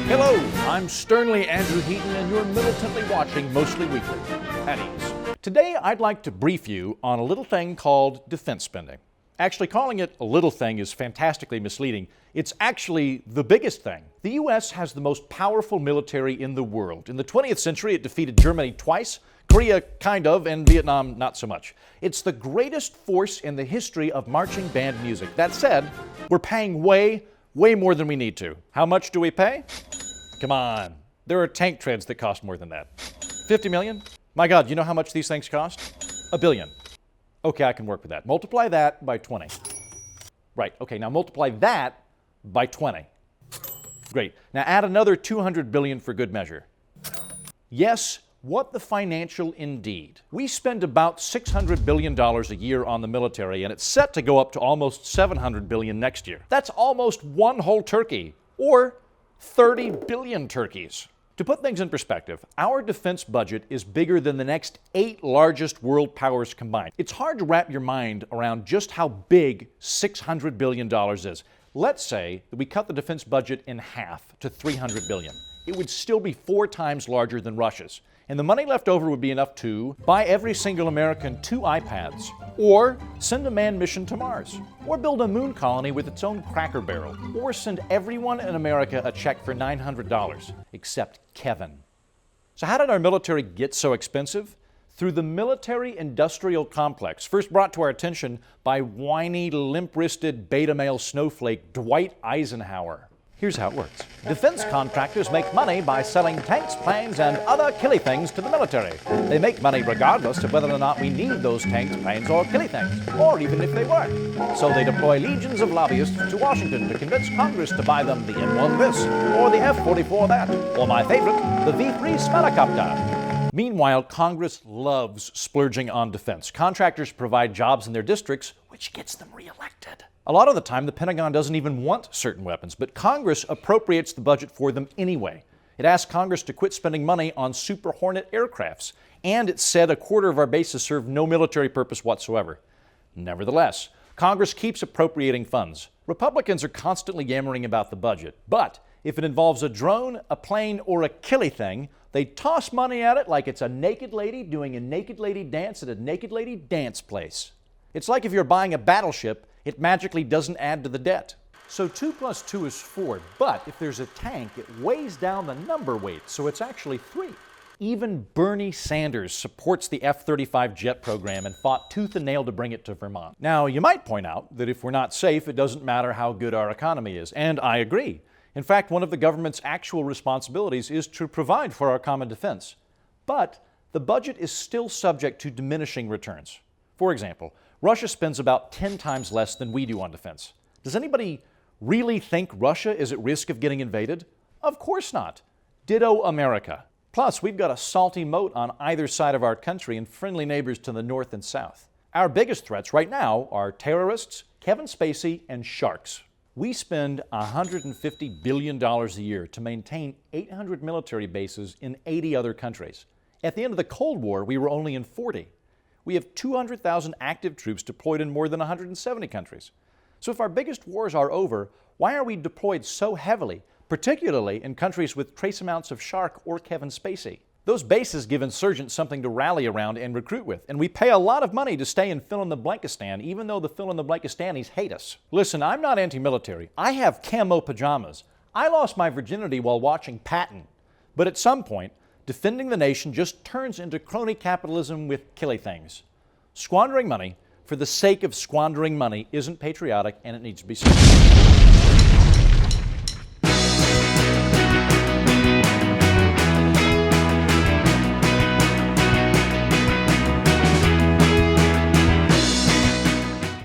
Hello, I'm sternly Andrew Heaton, and you're militantly watching Mostly Weekly. At ease. Today, I'd like to brief you on a little thing called defense spending. Actually, calling it a little thing is fantastically misleading. It's actually the biggest thing. The U.S. has the most powerful military in the world. In the 20th century, it defeated Germany twice, Korea kind of, and Vietnam not so much. It's the greatest force in the history of marching band music. That said, we're paying way more than we need to. How much do we pay? Come on. There are tank treads that cost more than that. 50 million? My God, you know how much these things cost? $1 billion. Okay, I can work with that. Multiply that by 20. Right, okay, now multiply that by 20. Great. Now add another 200 billion for good measure. Yes, what the financial indeed. We spend about $600 billion a year on the military, and it's set to go up to almost $700 billion next year. That's almost one whole turkey, or 30 billion turkeys. To put things in perspective, our defense budget is bigger than the next 8 largest world powers combined. It's hard to wrap your mind around just how big $600 billion is. Let's say that we cut the defense budget in half to $300 billion. It would still be 4 times larger than Russia's. And the money left over would be enough to buy every single American 2 iPads, or send a manned mission to Mars, or build a moon colony with its own Cracker Barrel, or send everyone in America a check for $900, except Kevin. So how did our military get so expensive? Through the military-industrial complex, first brought to our attention by whiny, limp-wristed beta male snowflake Dwight Eisenhower. Here's how it works. Defense contractors make money by selling tanks, planes, and other killy things to the military. They make money regardless of whether or not we need those tanks, planes, or killy things, or even if they weren't. So they deploy legions of lobbyists to Washington to convince Congress to buy them the M1 this, or the F-44 that, or my favorite, the V-3 Smellicopter. Meanwhile, Congress loves splurging on defense. Contractors provide jobs in their districts, which gets them reelected. A lot of the time, the Pentagon doesn't even want certain weapons, but Congress appropriates the budget for them anyway. It asked Congress to quit spending money on Super Hornet aircrafts, and it said a quarter of our bases serve no military purpose whatsoever. Nevertheless, Congress keeps appropriating funds. Republicans are constantly yammering about the budget, but if it involves a drone, a plane, or a killy thing, they toss money at it like it's a naked lady doing a naked lady dance at a naked lady dance place. It's like if you're buying a battleship, it magically doesn't add to the debt. So 2 plus 2 is 4, but if there's a tank, it weighs down the number weight, so it's actually 3. Even Bernie Sanders supports the F-35 jet program and fought tooth and nail to bring it to Vermont. Now, you might point out that if we're not safe, it doesn't matter how good our economy is, and I agree. In fact, one of the government's actual responsibilities is to provide for our common defense. But the budget is still subject to diminishing returns. For example, Russia spends about 10 times less than we do on defense. Does anybody really think Russia is at risk of getting invaded? Of course not. Ditto America. Plus, we've got a salty moat on either side of our country and friendly neighbors to the north and south. Our biggest threats right now are terrorists, Kevin Spacey, and sharks. We spend $150 billion a year to maintain 800 military bases in 80 other countries. At the end of the Cold War, we were only in 40. We have 200,000 active troops deployed in more than 170 countries. So if our biggest wars are over, why are we deployed so heavily, particularly in countries with trace amounts of shark or Kevin Spacey? Those bases give insurgents something to rally around and recruit with, and we pay a lot of money to stay in fill-in-the-blankistan, even though the fill-in-the-blankistanis hate us. Listen, I'm not anti-military. I have camo pajamas. I lost my virginity while watching Patton. But at some point, defending the nation just turns into crony capitalism with killy things. Squandering money for the sake of squandering money isn't patriotic, and it needs to be stopped.